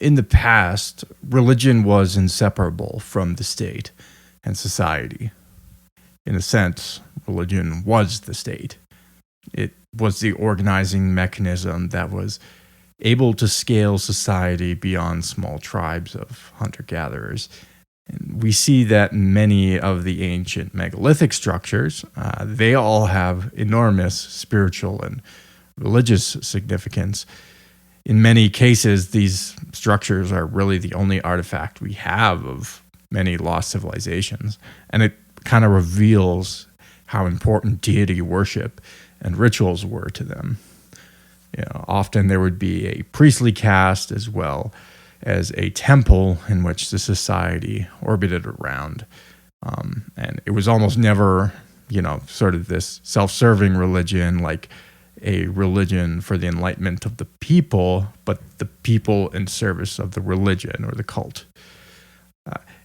in the past, religion was inseparable from the state and society. In a sense, religion was the state. It was the organizing mechanism that was able to scale society beyond small tribes of hunter-gatherers. And we see that many of the ancient megalithic structures, they all have enormous spiritual and religious significance. In many cases, these structures are really the only artifact we have of many lost civilizations, and it kind of reveals how important deity worship and rituals were to them. Often there would be a priestly caste as well as a temple in which the society orbited around. And it was almost never, sort of this self-serving religion, like a religion for the enlightenment of the people, but the people in service of the religion or the cult.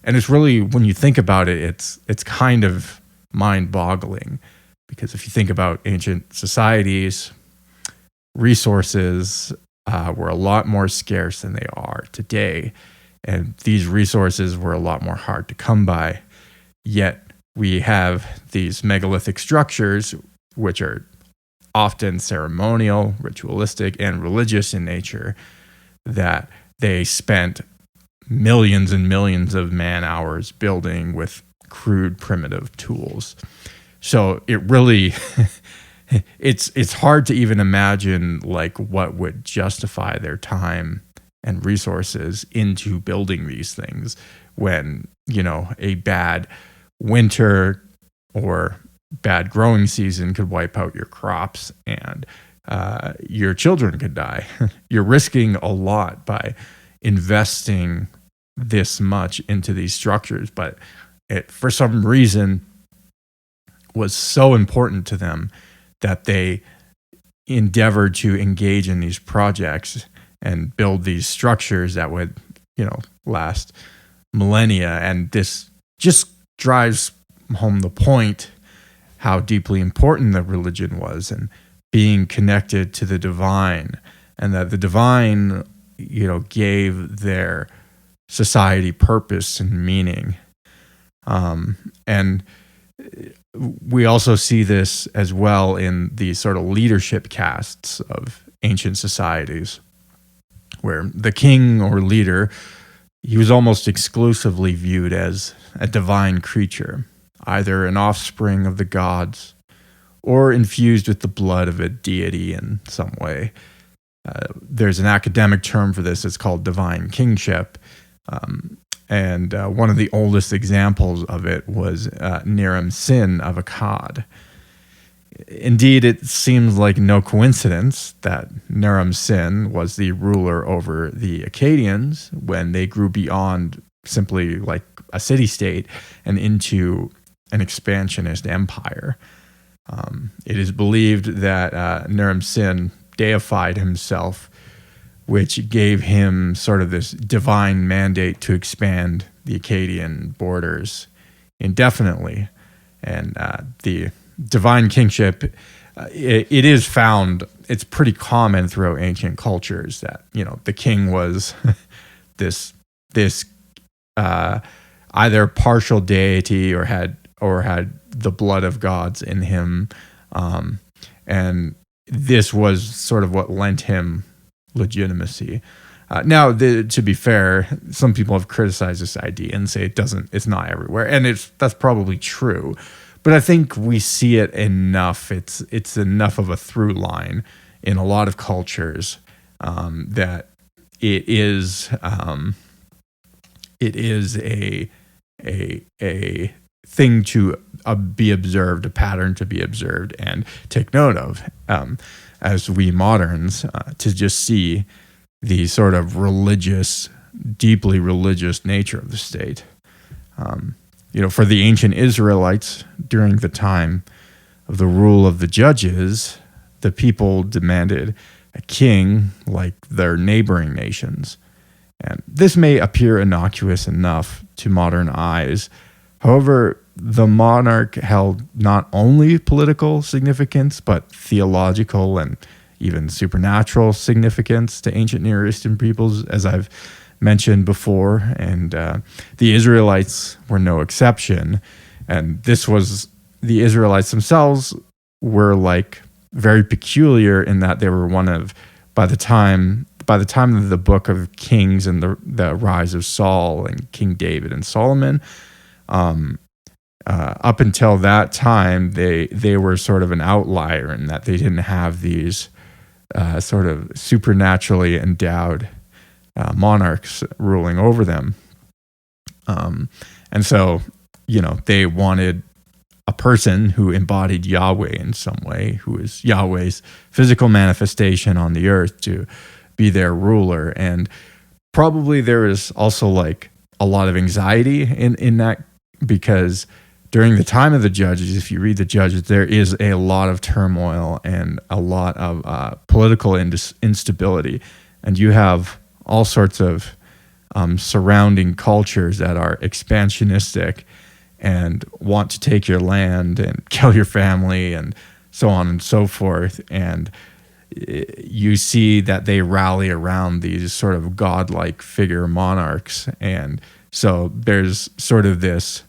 And it's really, when you think about it, it's kind of mind-boggling, because if you think about ancient societies, resources were a lot more scarce than they are today, and these resources were a lot more hard to come by. Yet we have these megalithic structures, which are often ceremonial, ritualistic, and religious in nature, that they spent millions and millions of man-hours building with crude, primitive tools. So it really it's hard to even imagine like what would justify their time and resources into building these things when, a bad winter or bad growing season could wipe out your crops and your children could die. You're risking a lot by investing this much into these structures, but it, for some reason, was so important to them that they endeavored to engage in these projects and build these structures that would, last millennia. And this just drives home the point how deeply important the religion was and being connected to the divine, and that the divine, gave their society purpose and meaning. And we also see this as well in the sort of leadership castes of ancient societies, where the king or leader, he was almost exclusively viewed as a divine creature, either an offspring of the gods or infused with the blood of a deity in some way. There's an academic term for this. It's called divine kingship. And one of the oldest examples of it was Niram Sin of Akkad. Indeed, it seems like no coincidence that Niram Sin was the ruler over the Akkadians when they grew beyond simply like a city-state and into an expansionist empire. It is believed that Niram Sin deified himself, which gave him sort of this divine mandate to expand the Akkadian borders indefinitely. And the divine kingship, it is found, it's pretty common throughout ancient cultures that, the king was this either partial deity or had the blood of gods in him. And this was sort of what lent him legitimacy. Now, to be fair, some people have criticized this idea and say it's not everywhere, and that's probably true. But I think we see it enough. It's enough of a through line in a lot of cultures that it is a thing to be observed, a pattern to be observed and take note of, as we moderns, to just see the sort of deeply religious nature of the state. For the ancient Israelites, during the time of the rule of the judges, the people demanded a king like their neighboring nations. And this may appear innocuous enough to modern eyes. However, the monarch held not only political significance, but theological and even supernatural significance to ancient Near Eastern peoples, as I've mentioned before, and the Israelites were no exception. And this was the Israelites themselves were like very peculiar in that they were one of by the time of the book of Kings and the rise of Saul and King David and Solomon, up until that time, they were sort of an outlier in that they didn't have these sort of supernaturally endowed monarchs ruling over them. And so, they wanted a person who embodied Yahweh in some way, who is Yahweh's physical manifestation on the earth, to be their ruler. And probably there is also like a lot of anxiety in that, because during the time of the Judges, if you read the Judges, there is a lot of turmoil and a lot of political instability. And you have all sorts of surrounding cultures that are expansionistic and want to take your land and kill your family and so on and so forth. And you see that they rally around these sort of godlike figure monarchs. And so there's sort of this,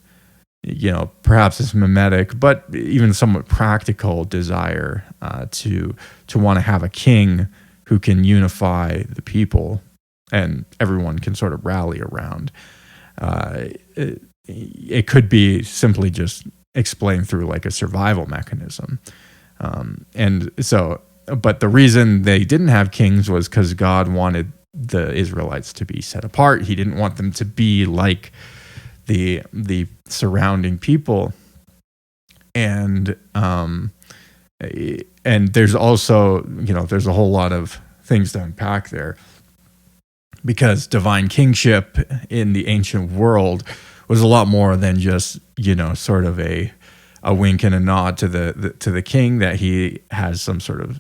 perhaps it's mimetic, but even somewhat practical desire to want to have a king who can unify the people and everyone can sort of rally around. It could be simply just explained through like a survival mechanism. But the reason they didn't have kings was because God wanted the Israelites to be set apart. He didn't want them to be like the surrounding people. And there's also, there's a whole lot of things to unpack there, because divine kingship in the ancient world was a lot more than just, sort of a wink and a nod to the king, that he has some sort of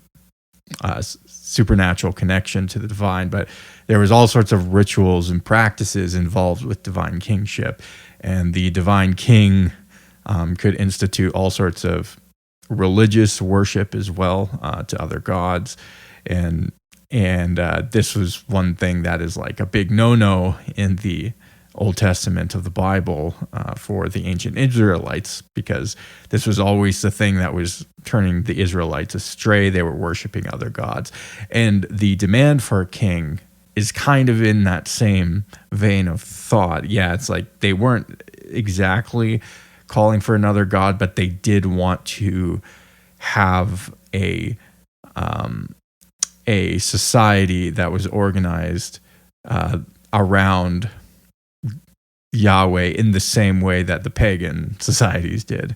supernatural connection to the divine. But there was all sorts of rituals and practices involved with divine kingship, and the divine king could institute all sorts of religious worship as well to other gods. And this was one thing that is like a big no-no in the Old Testament of the Bible for the ancient Israelites, because this was always the thing that was turning the Israelites astray. They were worshiping other gods. And the demand for a king is kind of in that same vein of thought. Yeah, it's like they weren't exactly calling for another god, but they did want to have a society that was organized around Yahweh in the same way that the pagan societies did.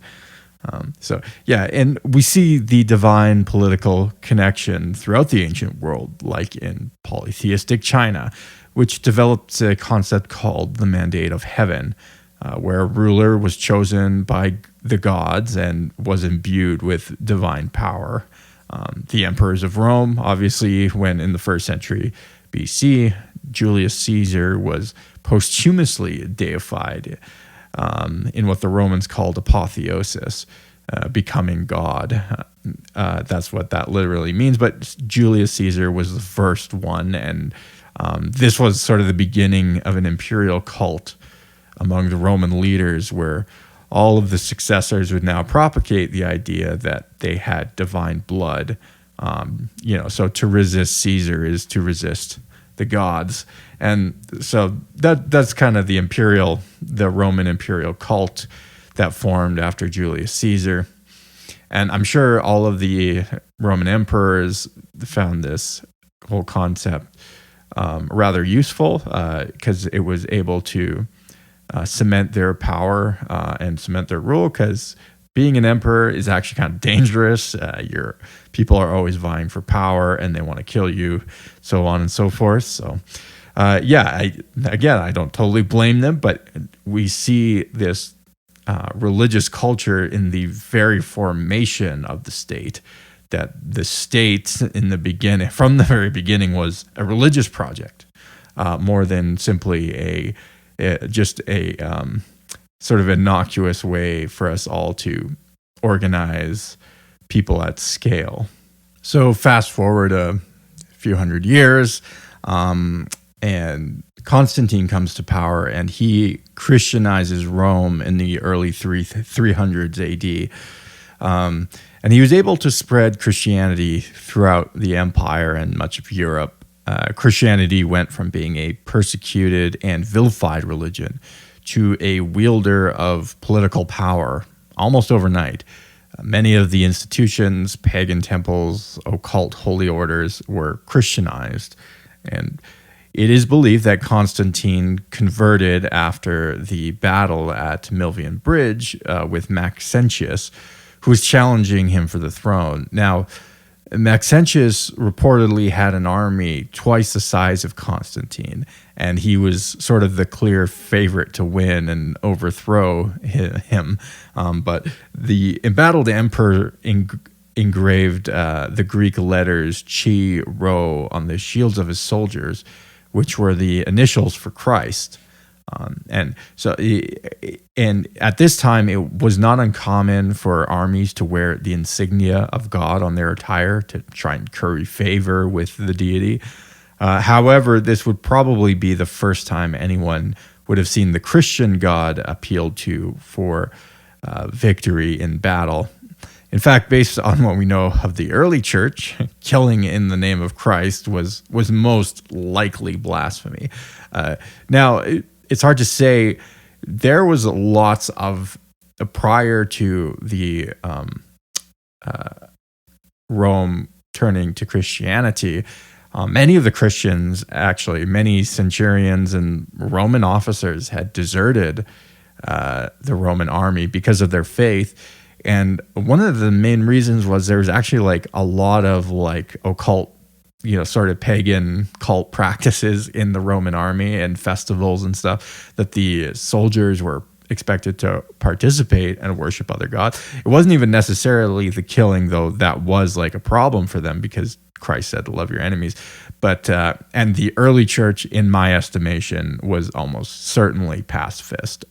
And we see the divine political connection throughout the ancient world, like in polytheistic China, which developed a concept called the mandate of heaven, where a ruler was chosen by the gods and was imbued with divine power. The emperors of Rome, obviously, when in the 1st century BC, Julius Caesar was posthumously deified in what the Romans called apotheosis, becoming God. That's what that literally means. But Julius Caesar was the first one, and this was sort of the beginning of an imperial cult among the Roman leaders, where all of the successors would now propagate the idea that they had divine blood. So to resist Caesar is to resist the gods. And so that's kind of the Roman imperial cult that formed after Julius Caesar. And I'm sure all of the Roman emperors found this whole concept rather useful, because it was able to cement their power and cement their rule, because being an emperor is actually kind of dangerous. Your people are always vying for power and they want to kill you, so on and so forth. So, I don't totally blame them, but we see this religious culture in the very formation of the state, that the state from the very beginning, was a religious project, more than simply just a sort of innocuous way for us all to organize people at scale. So fast forward a few hundred years, and Constantine comes to power, and he Christianizes Rome in the early 300s AD. And he was able to spread Christianity throughout the empire and much of Europe. Christianity went from being a persecuted and vilified religion to a wielder of political power almost overnight. Many of the institutions, pagan temples, occult holy orders were Christianized. And it is believed that Constantine converted after the battle at Milvian Bridge with Maxentius, who was challenging him for the throne. Now, Maxentius reportedly had an army twice the size of Constantine, and he was sort of the clear favorite to win and overthrow him. But the embattled emperor engraved the Greek letters Chi Rho on the shields of his soldiers, which were the initials for Christ. And at this time, it was not uncommon for armies to wear the insignia of God on their attire to try and curry favor with the deity. However, this would probably be the first time anyone would have seen the Christian God appealed to for victory in battle. In fact, based on what we know of the early church, killing in the name of Christ was most likely blasphemy. Now, it's hard to say. There was lots of, prior to the Rome turning to Christianity, many of the Christians, actually, many centurions and Roman officers had deserted the Roman army because of their faith. And one of the main reasons was there was actually like a lot of like occult, sort of pagan cult practices in the Roman army and festivals and stuff that the soldiers were expected to participate and worship other gods. It wasn't even necessarily the killing, though, that was like a problem for them, because Christ said to love your enemies. But and the early church, in my estimation, was almost certainly pacifist,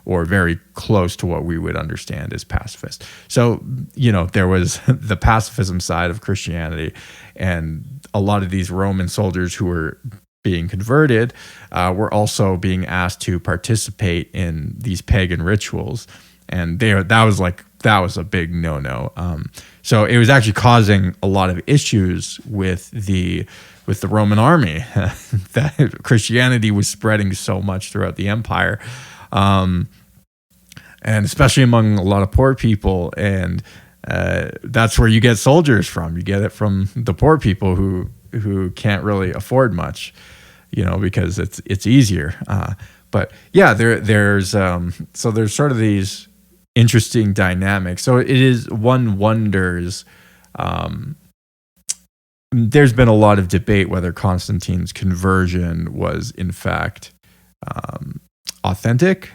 or very close to what we would understand as pacifist. So, there was the pacifism side of Christianity, and a lot of these Roman soldiers who were being converted were also being asked to participate in these pagan rituals, and that was a big no-no. So it was actually causing a lot of issues with the Roman army. That Christianity was spreading so much throughout the empire, and especially among a lot of poor people. And that's where you get soldiers from. You get it from the poor people who can't really afford much, because it's easier. But yeah, there's sort of these interesting dynamics. So it is, one wonders. There's been a lot of debate whether Constantine's conversion was in fact authentic.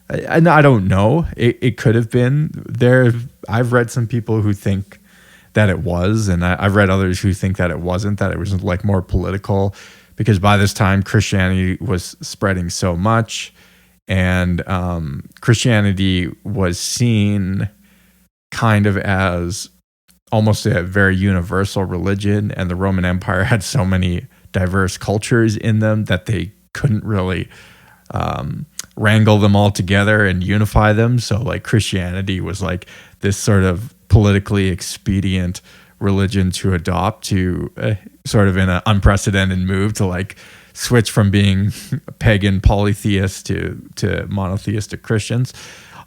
And I don't know. It could have been. I've read some people who think that it was, and I've read others who think that it wasn't, that it was like more political, because by this time Christianity was spreading so much, and Christianity was seen kind of as almost a very universal religion, and the Roman Empire had so many diverse cultures in them that they couldn't really wrangle them all together and unify them. So like Christianity was like this sort of politically expedient religion to adopt, to sort of in an unprecedented move to like switch from being pagan polytheists to monotheistic Christians.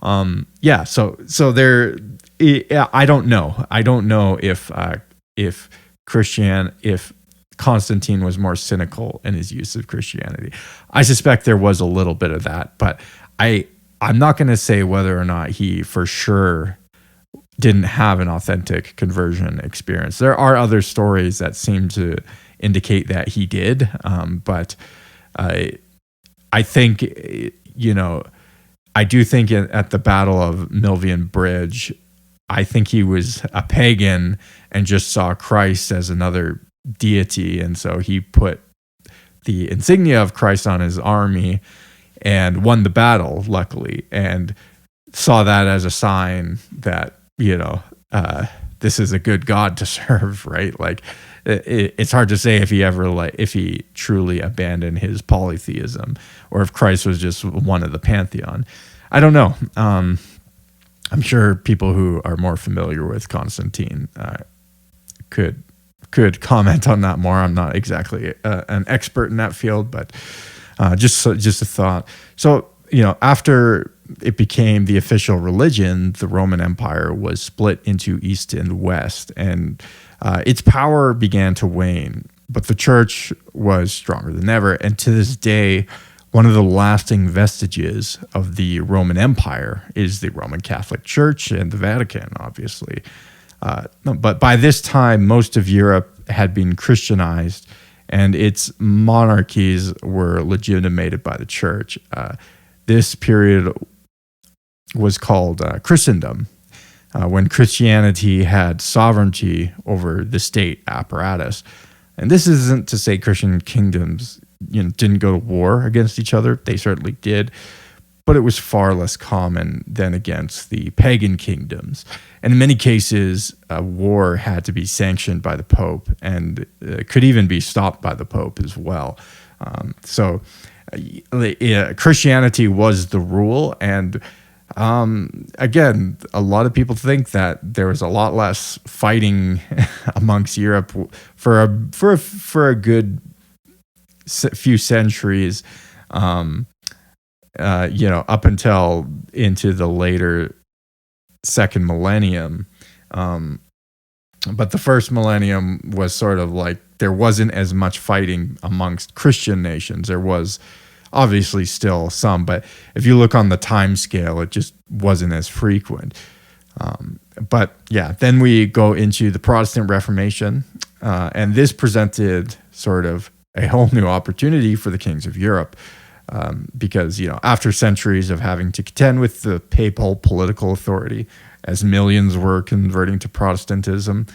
So there, I don't know. I don't know if Constantine was more cynical in his use of Christianity. I suspect there was a little bit of that, but I'm not going to say whether or not he for sure didn't have an authentic conversion experience. There are other stories that seem to indicate that he did, but I think, I do think at the Battle of Milvian Bridge, I think he was a pagan and just saw Christ as another deity, and so he put the insignia of Christ on his army and won the battle, luckily, and saw that as a sign that this is a good God to serve, right? Like it's hard to say if he truly abandoned his polytheism, or if Christ was just one of the pantheon. I don't know. I'm sure people who are more familiar with Constantine could comment on that more. I'm not exactly an expert in that field, but just a thought. So, after it became the official religion, the Roman Empire was split into East and West, and its power began to wane. But the church was stronger than ever, and to this day, one of the lasting vestiges of the Roman Empire is the Roman Catholic Church and the Vatican, obviously. But by this time, most of Europe had been Christianized, and its monarchies were legitimated by the church. This period was called Christendom, when Christianity had sovereignty over the state apparatus. And this isn't to say Christian kingdoms didn't go to war against each other. They certainly did. But it was far less common than against the pagan kingdoms. And in many cases, war had to be sanctioned by the Pope, and could even be stopped by the Pope as well. So Christianity was the rule. And again, a lot of people think that there was a lot less fighting amongst Europe for a good few centuries, up until into the later second millennium. But the first millennium was sort of like there wasn't as much fighting amongst Christian nations. There was obviously still some, but if you look on the time scale, it just wasn't as frequent. But yeah, then we go into the Protestant Reformation, and this presented sort of a whole new opportunity for the kings of Europe, because after centuries of having to contend with the papal political authority, as millions were converting to Protestantism,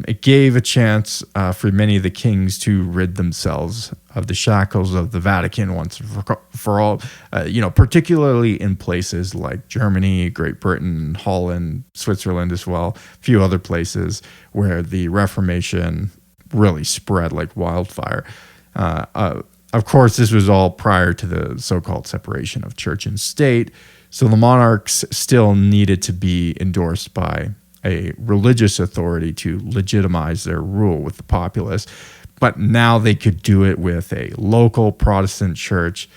it gave a chance for many of the kings to rid themselves of the shackles of the Vatican once for all, particularly in places like Germany, Great Britain, Holland, Switzerland as well, a few other places where the Reformation really spread like wildfire. Of course, this was all prior to the so-called separation of church and state, so the monarchs still needed to be endorsed by a religious authority to legitimize their rule with the populace. But now they could do it with a local Protestant church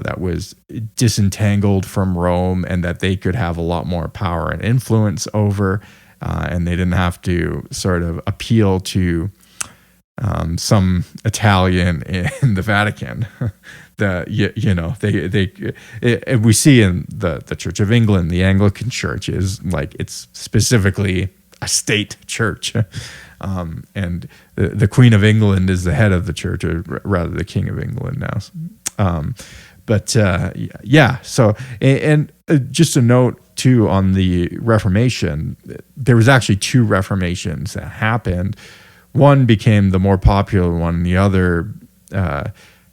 that was disentangled from Rome, and that they could have a lot more power and influence over, and they didn't have to sort of appeal to some Italian in the Vatican. We see in the Church of England, the Anglican Church is like, it's specifically a state church, and the Queen of England is the head of the church, or rather the King of England now. So just a note too on the Reformation, there was actually two Reformations that happened. One became the more popular one, and the other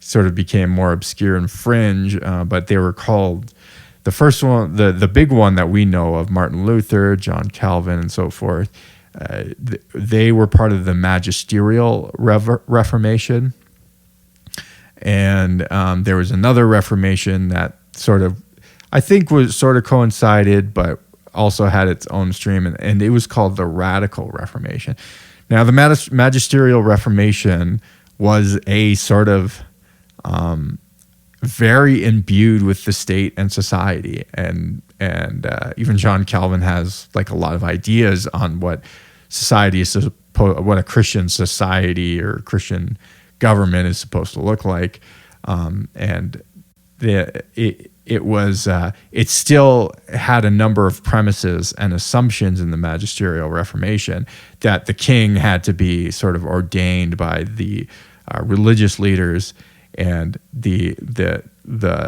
sort of became more obscure and fringe, but they were called, the first one, the big one that we know of, Martin Luther, John Calvin, and so forth, they were part of the magisterial Reformation. And there was another Reformation that sort of, I think was sort of coincided, but also had its own stream, and it was called the Radical Reformation. Now, the magisterial Reformation was a sort of very imbued with the state and society, and even John Calvin has like a lot of ideas on what society is what a Christian society or Christian government is supposed to look like, and it still had a number of premises and assumptions in the magisterial Reformation that the king had to be sort of ordained by the religious leaders, and the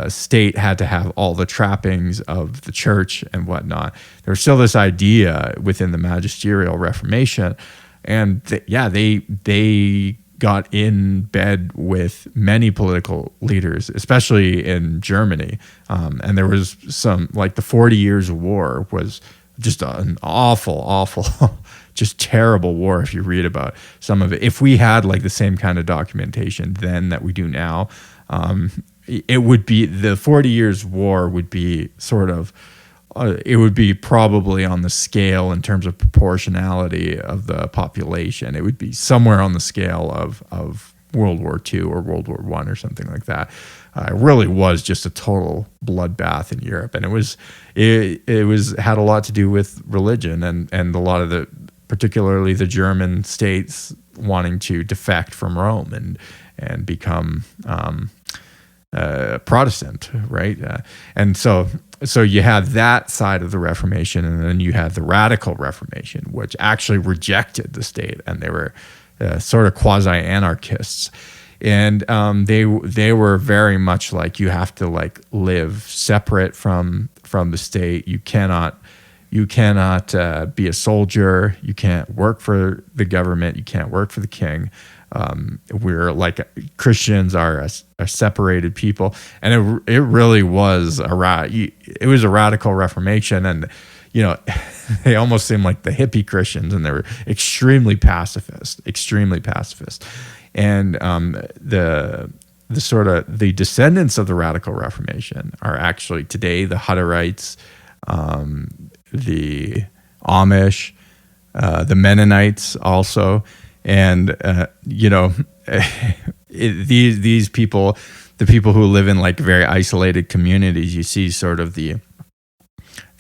state had to have all the trappings of the church and whatnot. There was still this idea within the magisterial Reformation, and they got in bed with many political leaders, especially in Germany. And there was some, like the 40 Years' War was just an awful just terrible war if you read about some of it. If we had like the same kind of documentation then that we do now, it would be, the 40 Years' War would be sort of, it would be probably on the scale in terms of proportionality of the population. It would be somewhere on the scale of World War II or World War I or something like that. It really was just a total bloodbath in Europe, and it was had a lot to do with religion and a lot of the, particularly the German states wanting to defect from Rome and become Protestant, right? And so you had that side of the Reformation, and then you had the Radical Reformation, which actually rejected the state, and they were sort of quasi-anarchists. And they were very much like, you have to like live separate from the state. You cannot be a soldier. You can't work for the government. You can't work for the king. We're like, Christians are a separated people, and it really was a radical Reformation. And they almost seemed like the hippie Christians, and they were extremely pacifist. And the sort of the descendants of the Radical Reformation are actually today the Hutterites, the Amish, the Mennonites also. And these people, the people who live in like very isolated communities, you see sort of the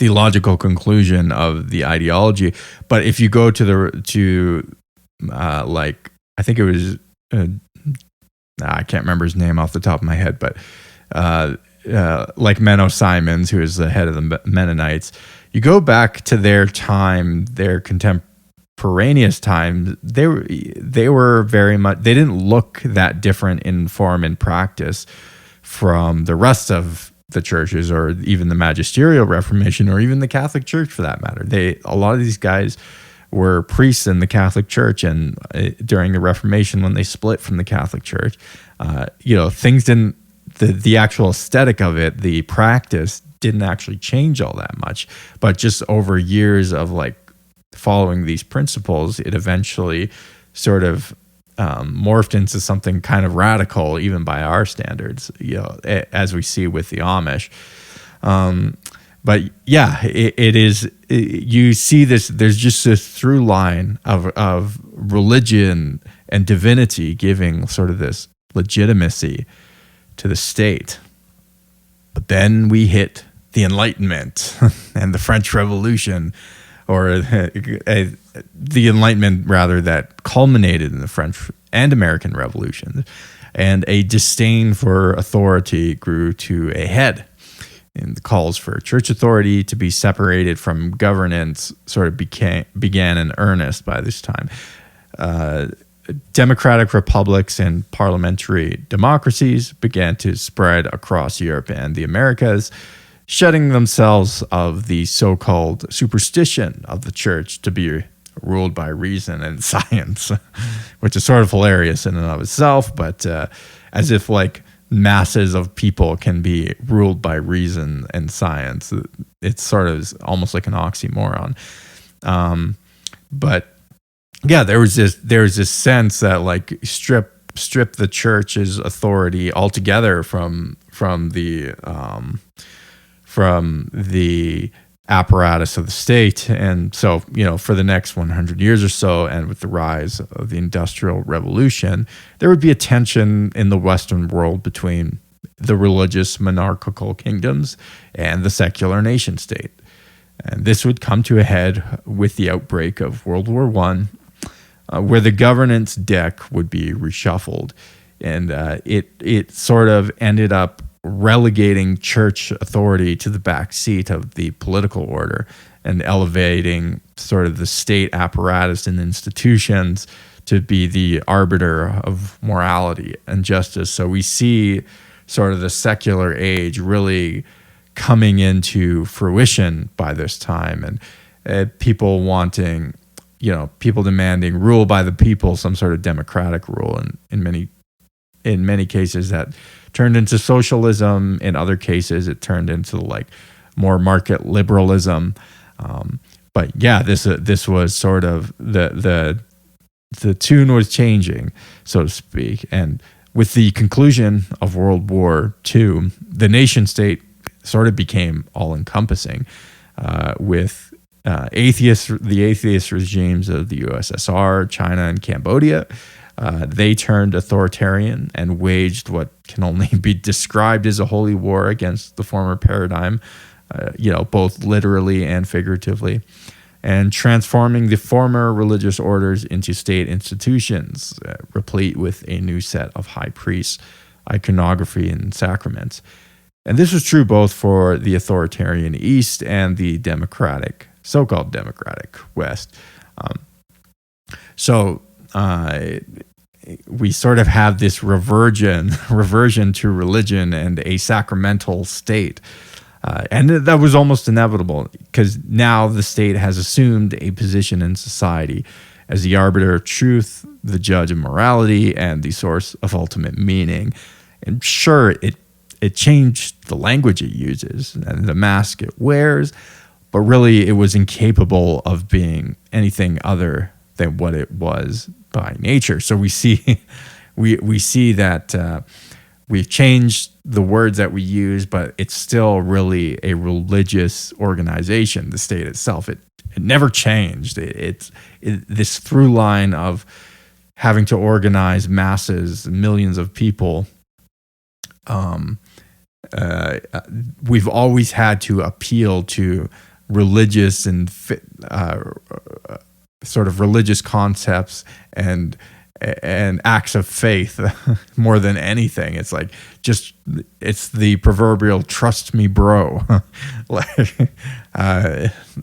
logical conclusion of the ideology. But if you go to like, I think it was I can't remember his name off the top of my head, but like Menno Simons, who is the head of the Mennonites, you go back to their time, their contemporaneous time, they were very much, they didn't look that different in form and practice from the rest of the churches, or even the Magisterial Reformation, or even the Catholic Church for that matter. A lot of these guys were priests in the Catholic Church, and during the Reformation, when they split from the Catholic Church, things didn't, the actual aesthetic of it, the practice didn't actually change all that much. But just over years of like following these principles, it eventually sort of morphed into something kind of radical, even by our standards, as we see with the Amish. But yeah, it is. You see this. There's just this through line of religion and divinity giving sort of this legitimacy to the state. But then we hit the Enlightenment and the French Revolution, or the Enlightenment rather, that culminated in the French and American Revolution, and a disdain for authority grew to a head. And the calls for church authority to be separated from governance sort of began in earnest by this time. Democratic republics and parliamentary democracies began to spread across Europe and the Americas, shutting themselves of the so-called superstition of the church to be ruled by reason and science, which is sort of hilarious in and of itself, but as if like masses of people can be ruled by reason and science. It's sort of almost like an oxymoron. But yeah, there was this sense that like strip the church's authority altogether from the apparatus of the state. And so, for the next 100 years or so, and with the rise of the Industrial Revolution, there would be a tension in the Western world between the religious monarchical kingdoms and the secular nation state. And this would come to a head with the outbreak of World War I, where the governance deck would be reshuffled. And it sort of ended up relegating church authority to the back seat of the political order and elevating sort of the state apparatus and institutions to be the arbiter of morality and justice. So we see sort of the secular age really coming into fruition by this time, and people wanting, people demanding rule by the people, some sort of democratic rule, and in many cases that turned into socialism. In other cases, it turned into like more market liberalism. but yeah, this was sort of the tune was changing, so to speak. And with the conclusion of World War II, the nation state sort of became all encompassing, with the atheist regimes of the USSR, China, and Cambodia. They turned authoritarian and waged what can only be described as a holy war against the former paradigm, both literally and figuratively, and transforming the former religious orders into state institutions, replete with a new set of high priests, iconography, and sacraments. And this was true both for the authoritarian East and the so-called democratic West. So we sort of have this reversion to religion and a sacramental state. And that was almost inevitable, because now the state has assumed a position in society as the arbiter of truth, the judge of morality, and the source of ultimate meaning. And sure, it changed the language it uses and the mask it wears, but really it was incapable of being anything other than what it was by nature. So we see that we've changed the words that we use, but it's still really a religious organization, the state itself. It never changed. It's this through line of having to organize masses, millions of people. We've always had to appeal to religious and sort of religious concepts and acts of faith more than anything. It's like it's the proverbial "trust me, bro."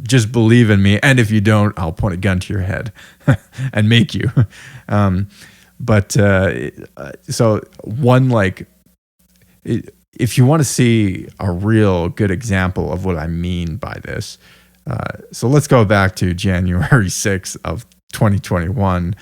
Just believe in me, and if you don't, I'll point a gun to your head and make you. So one if you want to see a real good example of what I mean by this, so let's go back to January 6th of 2021.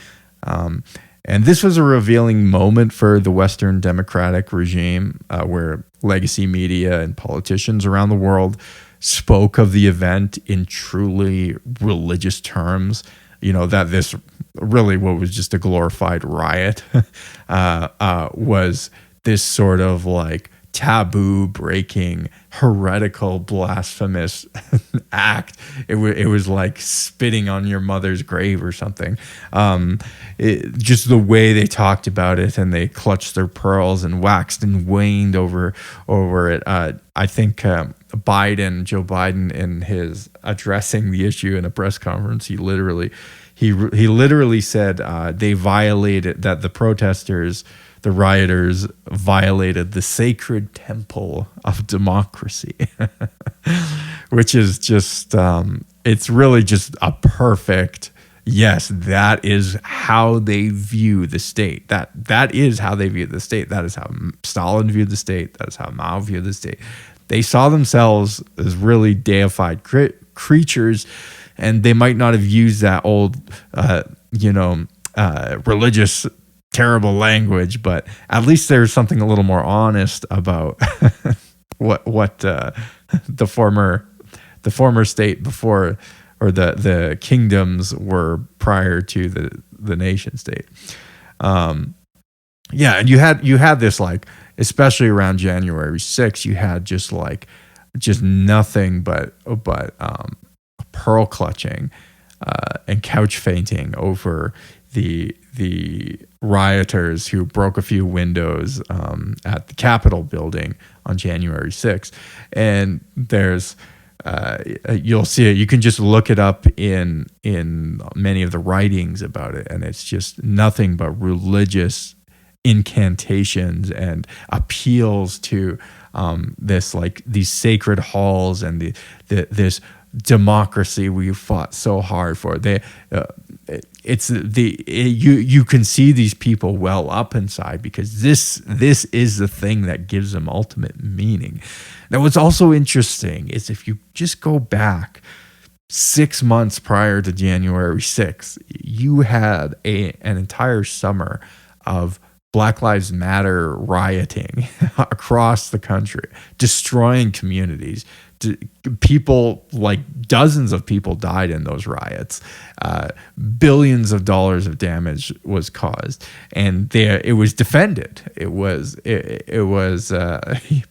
And this was a revealing moment for the Western democratic regime, where legacy media and politicians around the world spoke of the event in truly religious terms. That this really, what was just a glorified riot, was this sort of like taboo breaking, heretical, blasphemous act. It was like spitting on your mother's grave or something. Just the way they talked about it, and they clutched their pearls and waxed and waned over it. I think Joe Biden, in his addressing the issue in a press conference, he literally said that the protesters, the rioters, violated the sacred temple of democracy, which is just, it's really just a perfect, yes, that is how they view the state. That is how they view the state. That is how Stalin viewed the state. That is how Mao viewed the state. They saw themselves as really deified creatures, and they might not have used that old, religious terrible language, but at least there's something a little more honest about what the former state before, or the kingdoms were prior to the nation state. And you had this, like, especially around January 6th, you had just nothing but pearl clutching and couch fainting over the rioters who broke a few windows at the Capitol building on January 6th. And there's you'll see it. You can just look it up in many of the writings about it, and it's just nothing but religious incantations and appeals to these sacred halls and this democracy we fought so hard for. You can see these people well up inside, because this is the thing that gives them ultimate meaning. Now, what's also interesting is if you just go back 6 months prior to January 6th, you had an entire summer of Black Lives Matter rioting across the country, destroying communities, people, like dozens of people, died in those riots. Billions of dollars of damage was caused, and it was defended. It was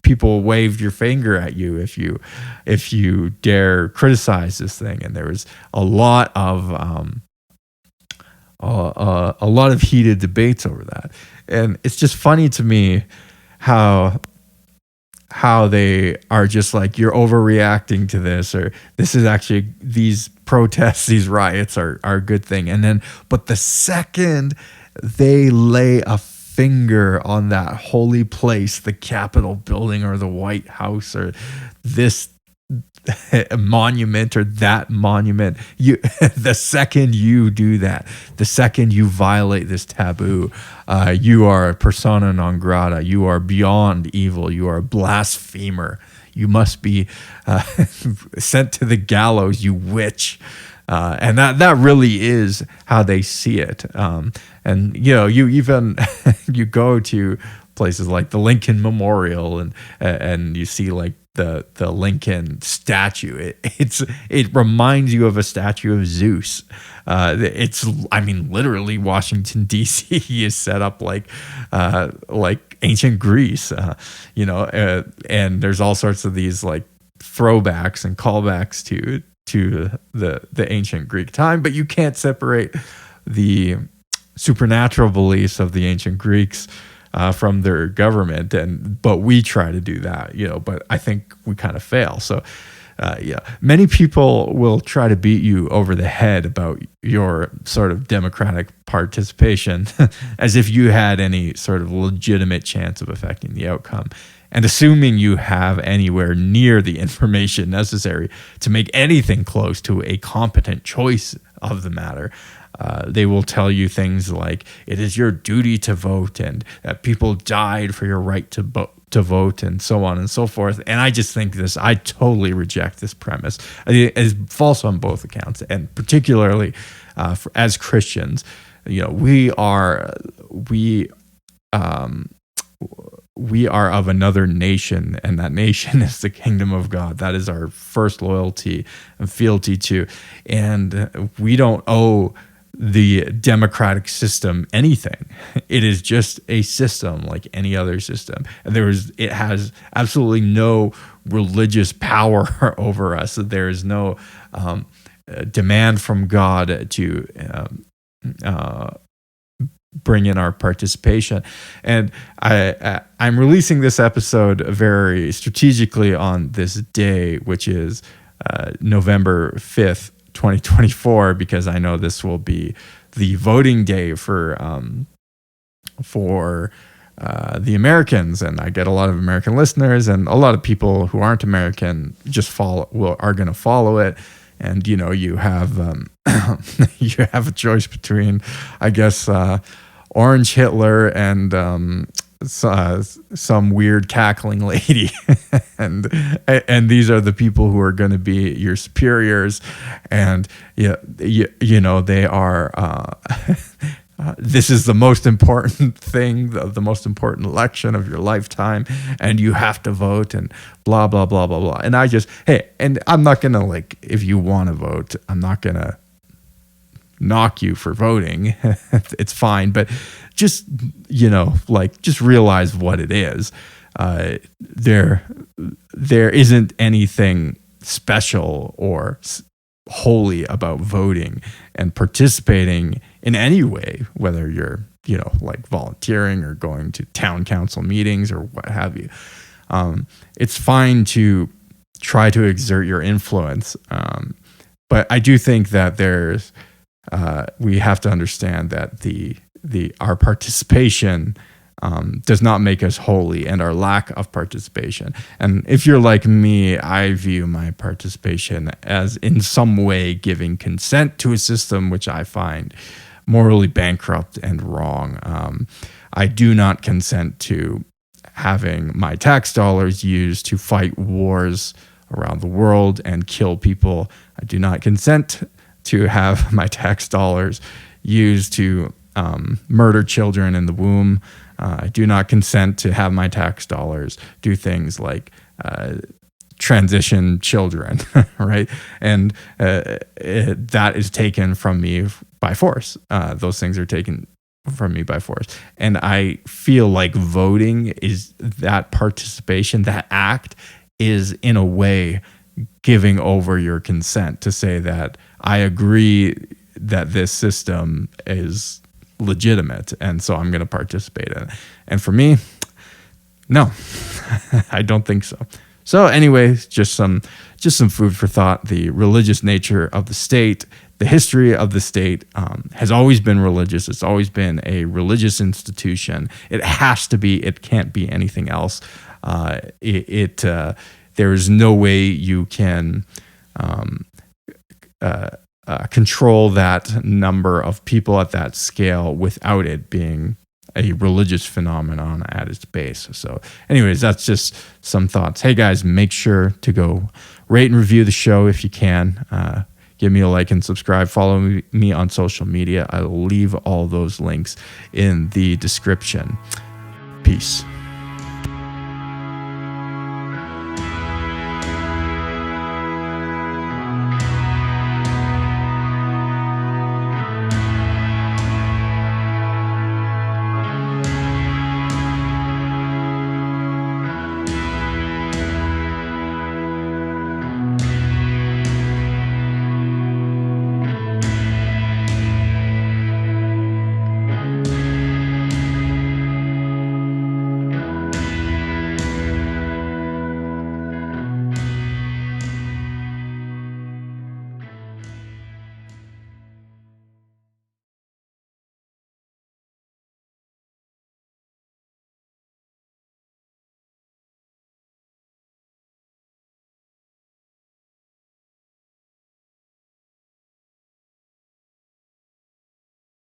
people waved your finger at you if you dare criticize this thing, and there was a lot of heated debates over that. And it's just funny to me how they are just like, you're overreacting to this, or this is actually, these protests, these riots are a good thing. And then, but the second they lay a finger on that holy place, the Capitol building or the White House or this monument or that monument, the second you do that, the second you violate this taboo, you are a persona non grata. You are beyond evil. You are a blasphemer. You must be sent to the gallows, you witch. And that really is how they see it. And you even you go to places like the Lincoln Memorial, and you see like the Lincoln statue. It reminds you of a statue of Zeus. Literally Washington D.C. is set up like ancient Greece. And there's all sorts of these like throwbacks and callbacks to the ancient Greek time, but you can't separate the supernatural beliefs of the ancient Greeks from their government, but we try to do that, but I think we kind of fail. So many people will try to beat you over the head about your sort of democratic participation as if you had any sort of legitimate chance of affecting the outcome. And assuming you have anywhere near the information necessary to make anything close to a competent choice of the matter, they will tell you things like it is your duty to vote, and that people died for your right to vote, and so on and so forth. And I just think I totally reject this premise. It's false on both accounts, and particularly as Christians, we are of another nation, and that nation is the kingdom of God. That is our first loyalty and fealty to, and we don't owe the democratic system anything. It is just a system like any other system. And it has absolutely no religious power over us. There is no demand from God to bring in our participation. And I'm releasing this episode very strategically on this day, which is November 5th, 2024, because I know this will be the voting day for the Americans, and I get a lot of American listeners, and a lot of people who aren't American are going to follow it. And you have you have a choice between, I guess, Orange Hitler and some weird cackling lady, and these are the people who are going to be your superiors, and they are. This is the most important thing, the most important election of your lifetime, and you have to vote, and blah blah blah blah blah. And and I'm not gonna if you want to vote, I'm not gonna knock you for voting. It's fine, but just just realize what it is. There isn't anything special or holy about voting and participating in any way, whether you're volunteering or going to town council meetings or what have you. It's fine to try to exert your influence, but I do think that we have to understand that our participation does not make us holy, and our lack of participation. And if you're like me, I view my participation as in some way giving consent to a system which I find morally bankrupt and wrong. I do not consent to having my tax dollars used to fight wars around the world and kill people. I do not consent to have my tax dollars used to murder children in the womb. I do not consent to have my tax dollars do things like transition children, right? And that is taken from me by force. Those things are taken from me by force. And I feel like voting is that participation, that act is in a way giving over your consent to say that I agree that this system is legitimate, and so I'm going to participate in it. And for me, no, I don't think so. So anyways, just some food for thought. The religious nature of the state, the history of the state has always been religious. It's always been a religious institution. It has to be. It can't be anything else. There is no way you can control that number of people at that scale without it being a religious phenomenon at its base. So anyways, that's just some thoughts. Hey guys, make sure to go rate and review the show if you can. Give me a like and subscribe. Follow me on social media. I'll leave all those links in the description. Peace.